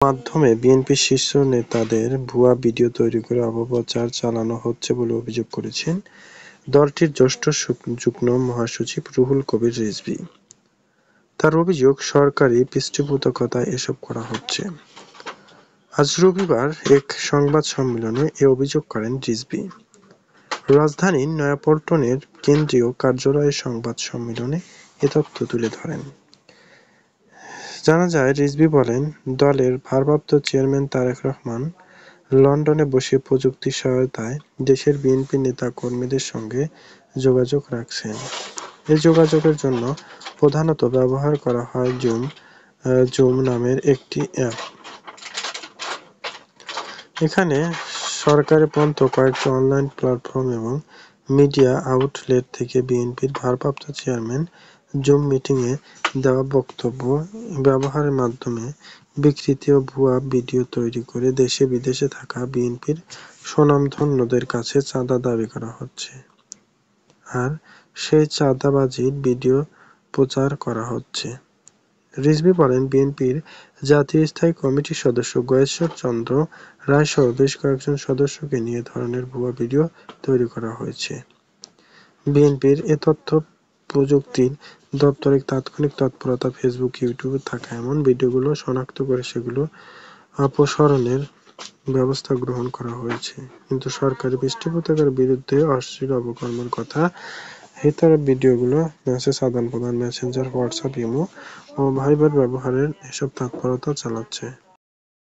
মাধ্যমে বিএনপির শীর্ষ নেতাদের ভুয়া ভিডিও তৈরি করে অপপ্রচার চালানো হচ্ছে বলে অভিযোগ করেছেন দলটির জ্যেষ্ঠ যুগ্ম মহাসচিব রুহুল কবির রিজভী। তার অভিযোগ, সরকারি পৃষ্ঠপোষকতায় এসব করা হচ্ছে। আজ রবিবার এক সংবাদ সম্মেলনে এ অভিযোগ করেন রিজভী। রাজধানীর নয়াপল্টনের কেন্দ্রীয় কার্যালয়ে সংবাদ সম্মেলনে এ তথ্য তুলে ধরেন। জানা যায়, রিজভী বলেন, দলের ভারপ্রাপ্ত চেয়ারম্যান তারেক রহমান লন্ডনে বসে প্রযুক্তি সহায়তায় দেশের বিএনপি নেতা-কর্মীদের সঙ্গে যোগাযোগ রাখছেন। এ যোগাযোগের জন্য প্রধানত ব্যবহার করা হয় জুম নামের একটি অ্যাপ। এখানে সরকারিপন্থী কয়েকটি অনলাইন প্ল্যাটফর্ম এবং মিডিয়া আউটলেট থেকে বিএনপির ভারপ্রাপ্ত চেয়ারম্যান জুম মিটিংয়ে দেওয়া বক্তব্য ব্যবহারের মাধ্যমে বিকৃত ও ভুয়া ভিডিও তৈরি করে দেশে-বিদেশে থাকা বিএনপির স্বনামধন্যদের কাছে চাঁদা দাবি করা হচ্ছে। আর সেই চাঁদাবাজির ভিডিও প্রচার করা হচ্ছে। রিজভী বলেন, বিএনপির জাতীয় স্থায়ী কমিটির সদস্য গয়েশ্বর চন্দ্র রায়সহ বেশ কয়েকজন সদস্যকে নিয়ে এ ধরনের ভুয়া ভিডিও তৈরি করা হয়েছে। বিএনপির এ তথ্য প্রযুক্তি দপ্তরের তাৎক্ষণিক তৎপরতা ফেসবুক, ইউটিউবে থাকা এমন ভিডিওগুলো শনাক্ত করে সেগুলো অপসারণের ব্যবস্থা গ্রহণ করা হয়েছে। কিন্তু সরকারি পৃষ্ঠপোষকতার বিরুদ্ধে অশ্লীল অপকর্মের কথা এই ভিডিওগুলো মেসেজ আদান-প্রদান, মেসেঞ্জার, হোয়াটসঅ্যাপ, ইমো ও ভাইবার ব্যবহারের এসব তৎপরতা চালাচ্ছে।